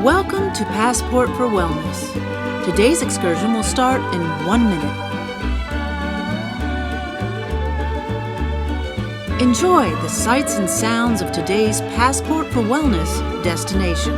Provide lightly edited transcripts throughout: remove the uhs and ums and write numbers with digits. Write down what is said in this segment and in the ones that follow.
Welcome to Passport for Wellness. Today's excursion will start in 1 minute. Enjoy the sights and sounds of today's Passport for Wellness destination.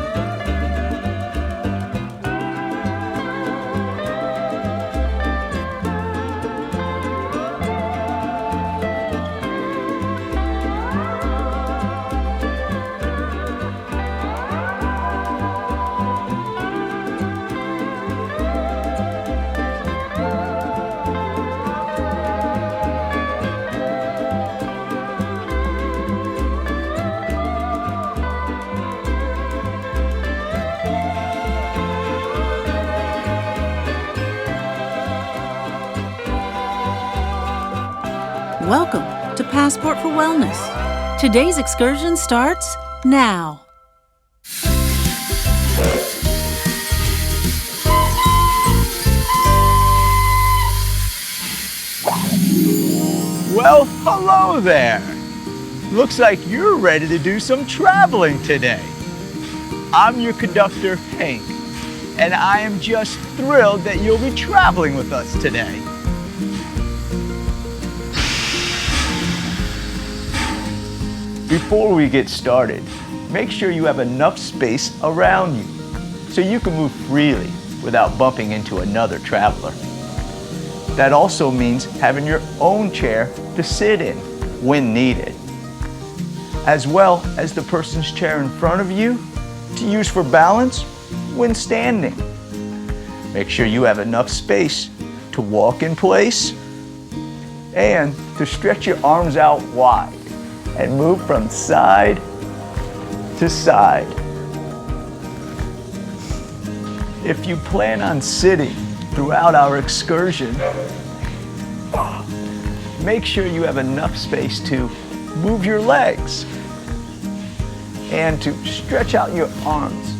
Welcome to Passport for Wellness. Today's excursion starts now. Well, hello there. Looks like you're ready to do some traveling today. I'm your conductor, Hank, and I am just thrilled that you'll be traveling with us today. Before we get started, make sure you have enough space around you so you can move freely without bumping into another traveler. That also means having your own chair to sit in when needed, as well as the person's chair in front of you to use for balance when standing. Make sure you have enough space to walk in place and to stretch your arms out wide and move from side to side. If you plan on sitting throughout our excursion, make sure you have enough space to move your legs and to stretch out your arms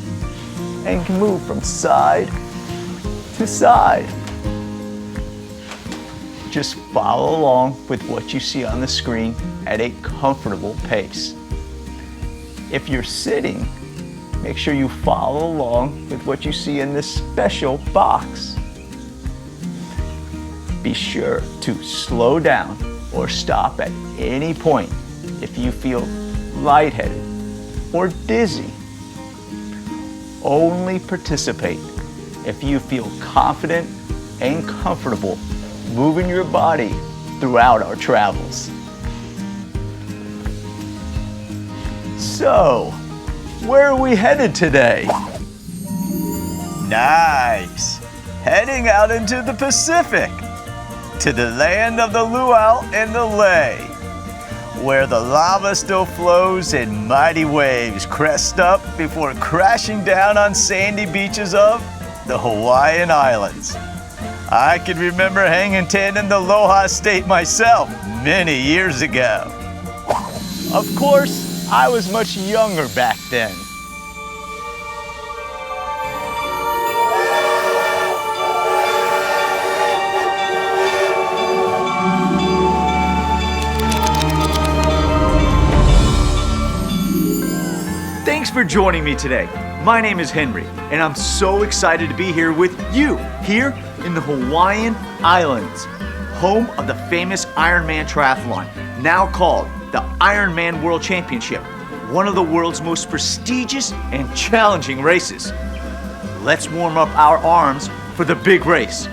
and can move from side to side. Just follow along with what you see on the screen at a comfortable pace. If you're sitting, make sure you follow along with what you see in this special box. Be sure to slow down or stop at any point if you feel lightheaded or dizzy. Only participate if you feel confident and comfortable moving your body throughout our travels. So, where are we headed today? Nice! Heading out into the Pacific, to the land of the luau and the lei, where the lava still flows and mighty waves crest up before crashing down on sandy beaches of the Hawaiian Islands. I can remember hanging tent in the Aloha State myself many years ago. Of course, I was much younger back then. Thanks for joining me today. My name is Henry, and I'm so excited to be here with you, here in the Hawaiian Islands, home of the famous Ironman Triathlon, now called the Ironman World Championship, one of the world's most prestigious and challenging races. Let's warm up our arms for the big race.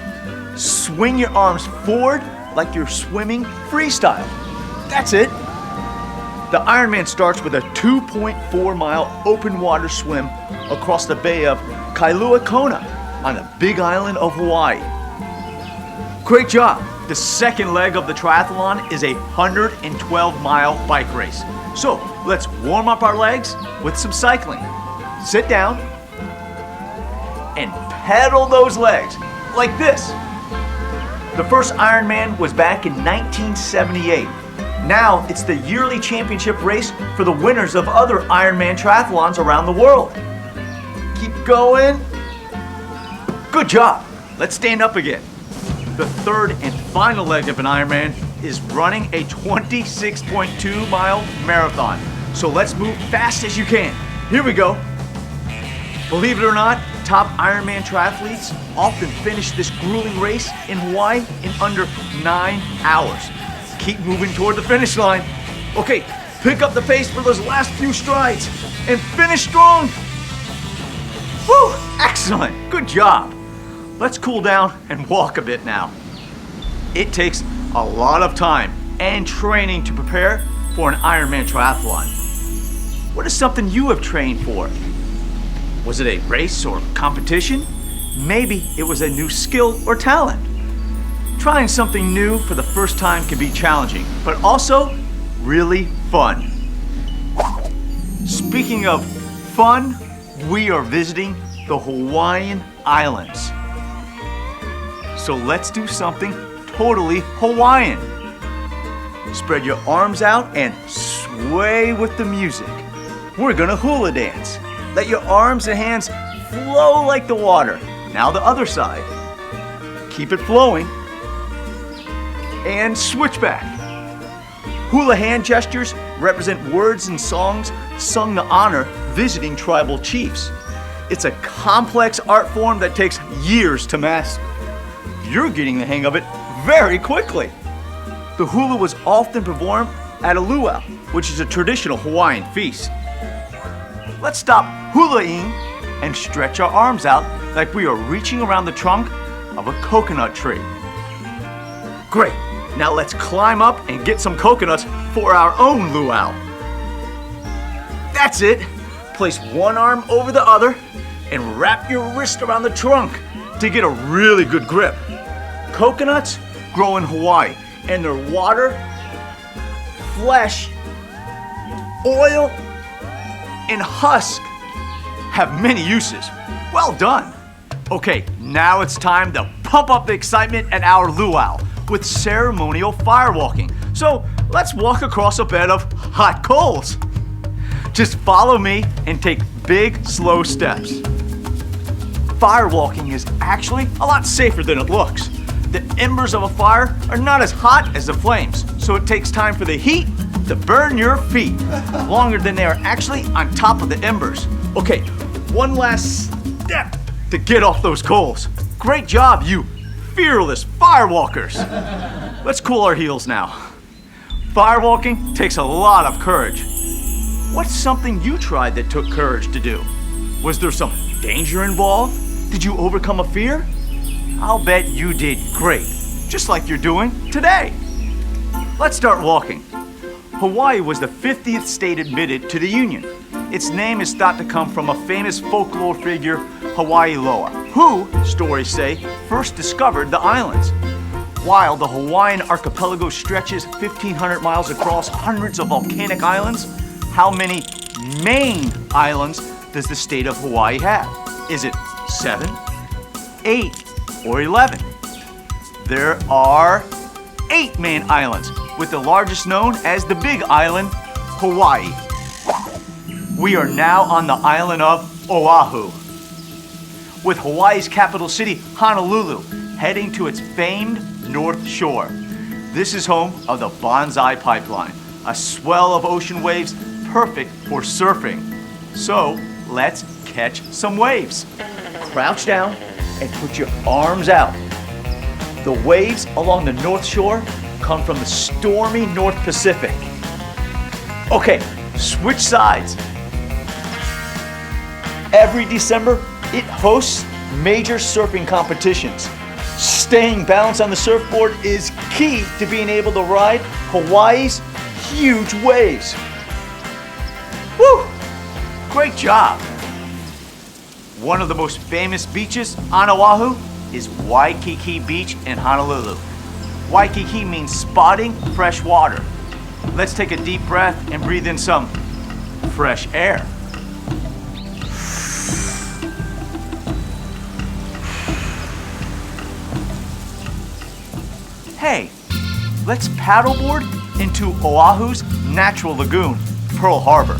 Swing your arms forward like you're swimming freestyle. That's it. The Ironman starts with a 2.4-mile open water swim across the bay of Kailua Kona on the big island of Hawaii. Great job! The second leg of the triathlon is a 112-mile bike race. So let's warm up our legs with some cycling. Sit down and pedal those legs like this. The first Ironman was back in 1978. Now it's the yearly championship race for the winners of other Ironman triathlons around the world. Keep going. Good job. Let's stand up again. The third and final leg of an Ironman is running a 26.2-mile marathon. So let's move fast as you can. Here we go. Believe it or not, top Ironman triathletes often finish this grueling race in Hawaii in under 9 hours. Keep moving toward the finish line. Okay, pick up the pace for those last few strides and finish strong. Woo! Excellent. Good job. Let's cool down and walk a bit now. It takes a lot of time and training to prepare for an Ironman triathlon. What is something you have trained for? Was it a race or competition? Maybe it was a new skill or talent. Trying something new for the first time can be challenging, but also really fun. Speaking of fun, we are visiting the Hawaiian Islands. So let's do something totally Hawaiian. Spread your arms out and sway with the music. We're gonna hula dance. Let your arms and hands flow like the water. Now the other side. Keep it flowing. And switch back. Hula hand gestures represent words and songs sung to honor visiting tribal chiefs. It's a complex art form that takes years to master. You're getting the hang of it very quickly. The hula was often performed at a luau, which is a traditional Hawaiian feast. Let's stop hula-ing and stretch our arms out like we are reaching around the trunk of a coconut tree. Great, now let's climb up and get some coconuts for our own luau. That's it. Place one arm over the other and wrap your wrist around the trunk to get a really good grip. Coconuts grow in Hawaii, and their water, flesh, oil, and husk have many uses. Well done. Okay, now it's time to pump up the excitement at our luau with ceremonial firewalking. So let's walk across a bed of hot coals. Just follow me and take big, slow steps. Firewalking is actually a lot safer than it looks. The embers of a fire are not as hot as the flames, so it takes time for the heat to burn your feet, longer than they are actually on top of the embers. Okay, one last step to get off those coals. Great job, you fearless firewalkers. Let's cool our heels now. Firewalking takes a lot of courage. What's something you tried that took courage to do? Was there some danger involved? Did you overcome a fear? I'll bet you did great, just like you're doing today. Let's start walking. Hawaii was the 50th state admitted to the Union. Its name is thought to come from a famous folklore figure, Hawaii Loa, who, stories say, first discovered the islands. While the Hawaiian archipelago stretches 1,500 miles across hundreds of volcanic islands, how many main islands does the state of Hawaii have? Is it 7, 8, or 11? There are 8 main islands, with the largest known as the Big Island, Hawaii. We are now on the island of Oahu, with Hawaii's capital city, Honolulu, heading to its famed North Shore. This is home of the Bonsai Pipeline, a swell of ocean waves perfect for surfing. So let's catch some waves. Crouch down and put your arms out. The waves along the North Shore come from the stormy North Pacific. Okay, switch sides. Every December, it hosts major surfing competitions. Staying balanced on the surfboard is key to being able to ride Hawaii's huge waves. Woo! Great job! One of the most famous beaches on Oahu is Waikiki Beach in Honolulu. Waikiki means spotting fresh water. Let's take a deep breath and breathe in some fresh air. Hey, let's paddleboard into Oahu's natural lagoon, Pearl Harbor.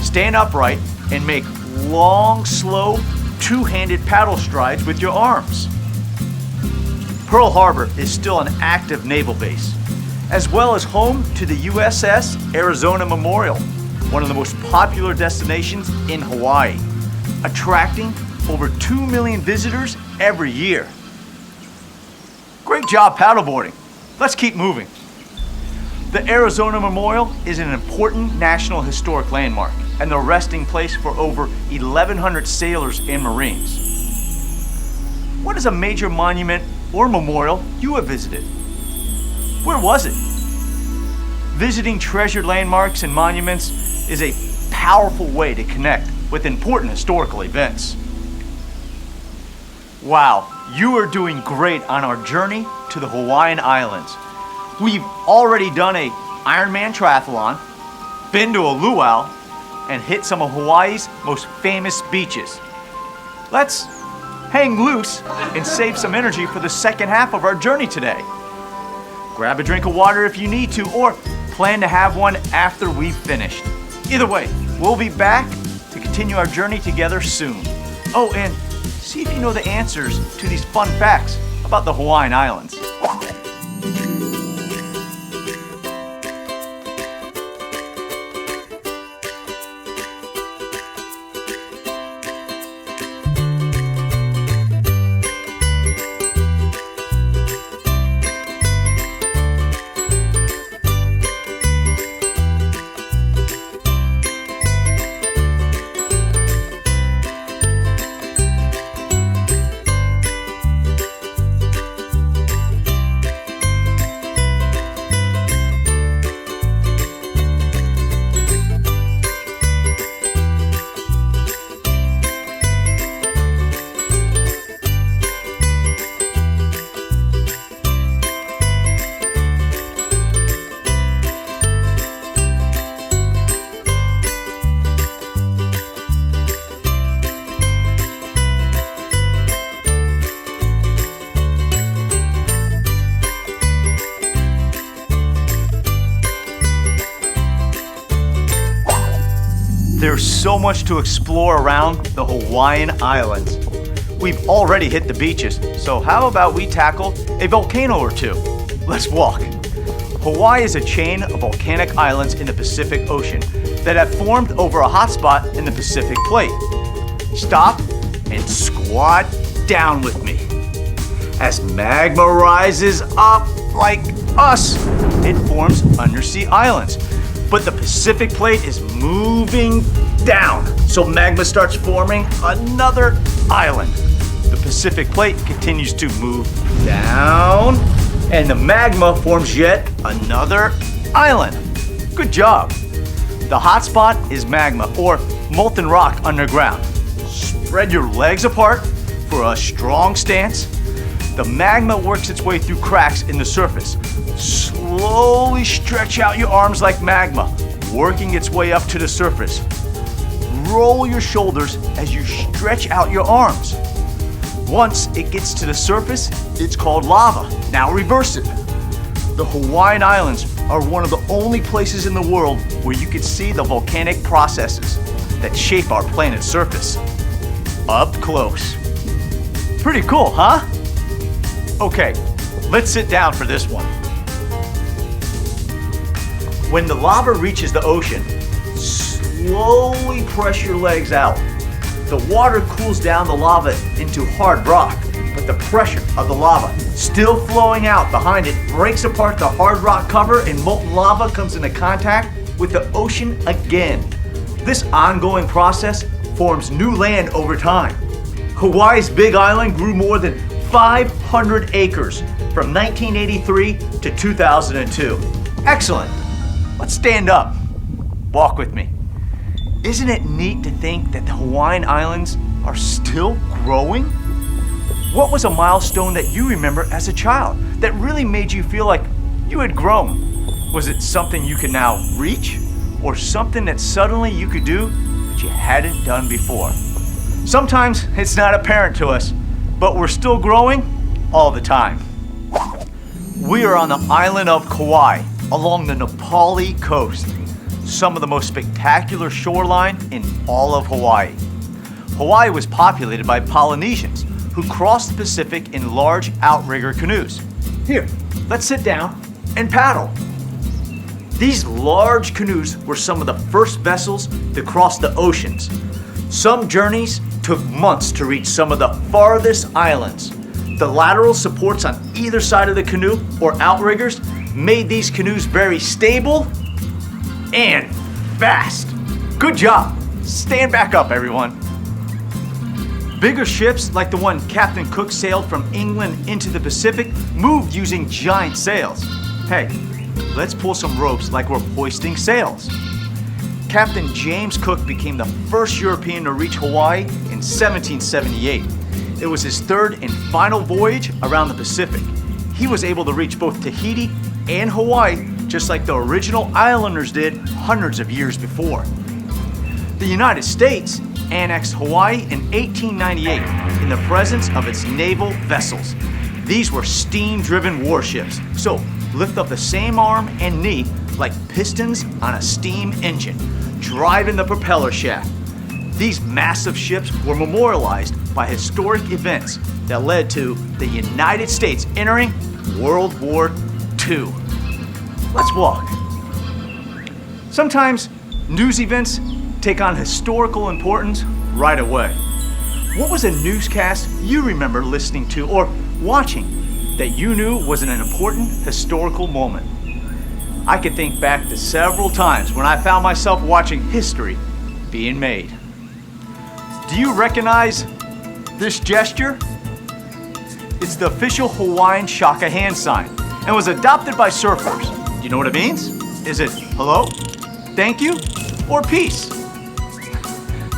Stand upright and make long, slow, two-handed paddle strides with your arms. Pearl Harbor is still an active naval base, as well as home to the USS Arizona Memorial, one of the most popular destinations in Hawaii. attracting over 2 million visitors every year. Great job paddleboarding. Let's keep moving. The Arizona Memorial is an important National Historic Landmark and the resting place for over 1,100 sailors and Marines. What is a major monument or memorial you have visited? Where was it? Visiting treasured landmarks and monuments is a powerful way to connect with important historical events. Wow, you are doing great on our journey to the Hawaiian Islands. We've already done a Ironman Triathlon, been to a luau, and hit some of Hawaii's most famous beaches. Let's hang loose and save some energy for the second half of our journey today. Grab a drink of water if you need to, or plan to have one after we've finished. Either way, we'll be back to continue our journey together soon. Oh, and see if you know the answers to these fun facts about the Hawaiian Islands. There's so much to explore around the Hawaiian Islands. We've already hit the beaches, so how about we tackle a volcano or two? Let's walk. Hawaii is a chain of volcanic islands in the Pacific Ocean that have formed over a hotspot in the Pacific Plate. Stop and squat down with me. As magma rises up like us, it forms undersea islands. But the Pacific Plate is moving down, so magma starts forming another island. The Pacific Plate continues to move down, and the magma forms yet another island. Good job. The hotspot is magma, or molten rock underground. Spread your legs apart for a strong stance. The magma works its way through cracks in the surface. Slowly stretch out your arms like magma, working its way up to the surface. Roll your shoulders as you stretch out your arms. Once it gets to the surface, it's called lava. Now reverse it. The Hawaiian Islands are one of the only places in the world where you can see the volcanic processes that shape our planet's surface. Up close. Pretty cool, huh? Okay, let's sit down for this one. When the lava reaches the ocean, slowly press your legs out. The water cools down the lava into hard rock, but the pressure of the lava still flowing out behind it breaks apart the hard rock cover, and molten lava comes into contact with the ocean again. This ongoing process forms new land over time. Hawaii's Big Island grew more than 500 acres from 1983 to 2002. Excellent. Let's stand up. Walk with me. Isn't it neat to think that the Hawaiian Islands are still growing? What was a milestone that you remember as a child that really made you feel like you had grown? Was it something you could now reach, or something that suddenly you could do that you hadn't done before? Sometimes it's not apparent to us, but we're still growing all the time. We are on the island of Kauai, along the Nepali coast, some of the most spectacular shoreline in all of Hawaii. Hawaii was populated by Polynesians who crossed the Pacific in large outrigger canoes. Here, let's sit down and paddle. These large canoes were some of the first vessels to cross the oceans. Some journeys took months to reach some of the farthest islands. The lateral supports on either side of the canoe or outriggers made these canoes very stable and fast. Good job. Stand back up, everyone. Bigger ships, like the one Captain Cook sailed from England into the Pacific, moved using giant sails. Hey, let's pull some ropes like we're hoisting sails. Captain James Cook became the first European to reach Hawaii in 1778. It was his third and final voyage around the Pacific. He was able to reach both Tahiti and Hawaii, just like the original islanders did hundreds of years before. The United States annexed Hawaii in 1898 in the presence of its naval vessels. These were steam-driven warships, so lift up the same arm and knee like pistons on a steam engine, driving the propeller shaft. These massive ships were memorialized by historic events that led to the United States entering World War II. Let's walk. Sometimes news events take on historical importance right away. What was a newscast you remember listening to or watching that you knew was an important historical moment? I can think back to several times when I found myself watching history being made. Do you recognize this gesture? It's the official Hawaiian shaka hand sign and was adopted by surfers. Do you know what it means? Is it hello, thank you, or peace?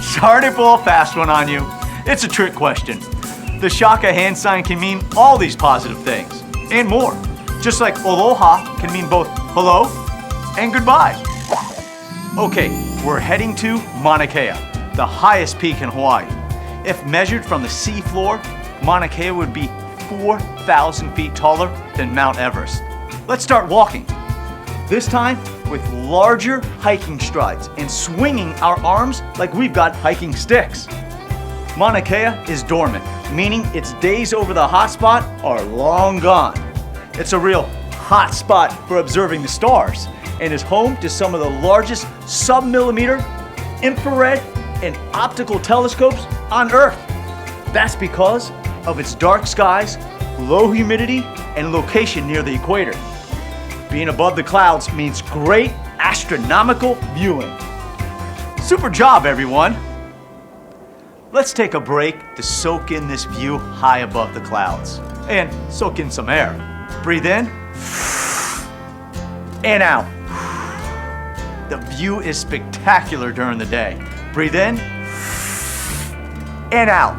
Sorry to pull a fast one on you. It's a trick question. The shaka hand sign can mean all these positive things and more. Just like aloha can mean both hello and goodbye. Okay, we're heading to Mauna Kea, the highest peak in Hawaii. If measured from the sea floor, Mauna Kea would be 4,000 feet taller than Mount Everest. Let's start walking. This time with larger hiking strides and swinging our arms like we've got hiking sticks. Mauna Kea is dormant, meaning its days over the hot spot are long gone. It's a real hot spot for observing the stars and is home to some of the largest sub-millimeter, infrared, and optical telescopes on Earth. That's because of its dark skies, low humidity, and location near the equator. Being above the clouds means great astronomical viewing. Super job, everyone. Let's take a break to soak in this view high above the clouds and soak in some air. Breathe in and out. The view is spectacular during the day. Breathe in and out.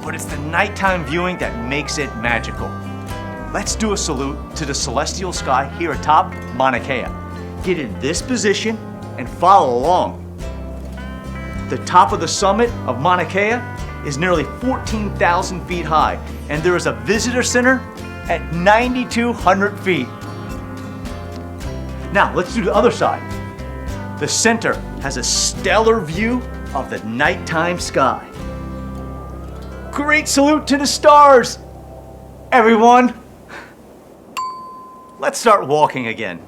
But it's the nighttime viewing that makes it magical. Let's do a salute to the celestial sky here atop Mauna Kea. Get in this position and follow along. The top of the summit of Mauna Kea is nearly 14,000 feet high, and there is a visitor center at 9,200 feet. Now, let's do the other side. The center has a stellar view of the nighttime sky. Great salute to the stars, everyone. Let's start walking again.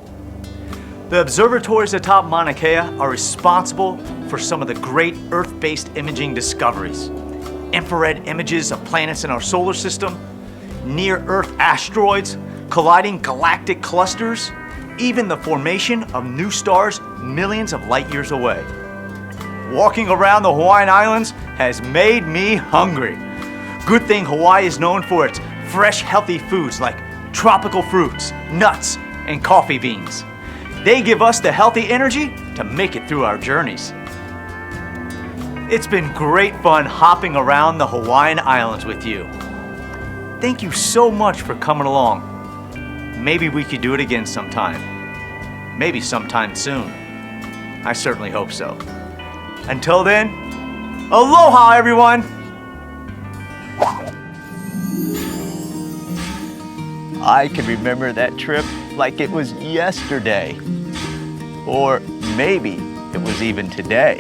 The observatories atop Mauna Kea are responsible for some of the great Earth-based imaging discoveries. Infrared images of planets in our solar system, near-Earth asteroids, colliding galactic clusters, even the formation of new stars millions of light years away. Walking around the Hawaiian Islands has made me hungry. Good thing Hawaii is known for its fresh, healthy foods like tropical fruits, nuts, and coffee beans. They give us the healthy energy to make it through our journeys. It's been great fun hopping around the Hawaiian Islands with you. Thank you so much for coming along. Maybe we could do it again sometime. Maybe sometime soon. I certainly hope so. Until then, aloha, everyone! I can remember that trip like it was yesterday. Or maybe it was even today.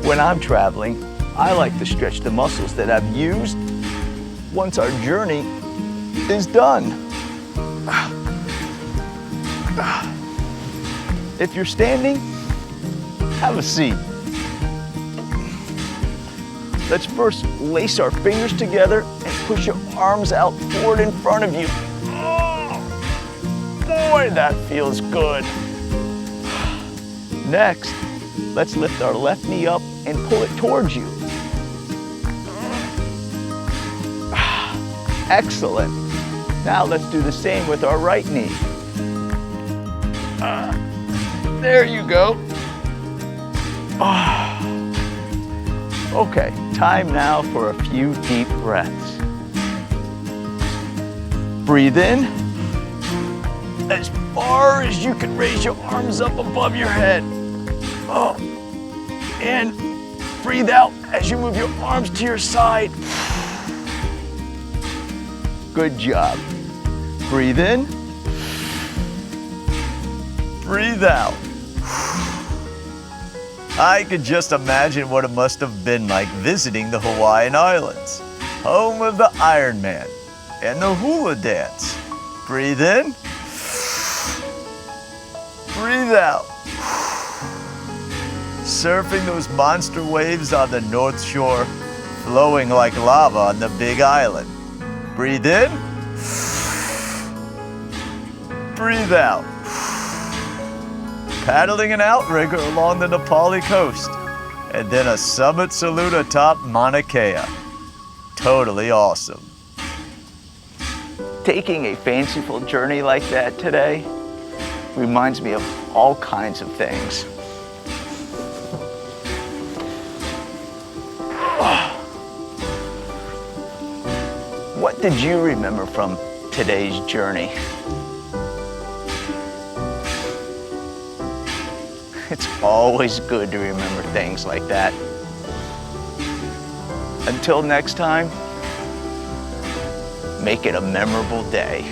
When I'm traveling, I like to stretch the muscles that I've used once our journey is done. If you're standing, have a seat. Let's first lace our fingers together and push your arms out forward in front of you. Oh, boy, that feels good. Next, let's lift our left knee up and pull it towards you. Excellent. Now let's do the same with our right knee. There you go. Okay, time now for a few deep breaths. Breathe in as far as you can, raise your arms up above your head. And breathe out as you move your arms to your side. Good job. Breathe in. Breathe out. I could just imagine what it must have been like visiting the Hawaiian Islands, home of the Ironman and the Hula dance. Breathe in. Breathe out. Surfing those monster waves on the North Shore, flowing like lava on the Big Island. Breathe in. Breathe out. Paddling an outrigger along the Nepali coast, and then a summit salute atop Mauna Kea. Totally awesome. Taking a fanciful journey like that today reminds me of all kinds of things. What did you remember from today's journey? It's always good to remember things like that. Until next time, make it a memorable day.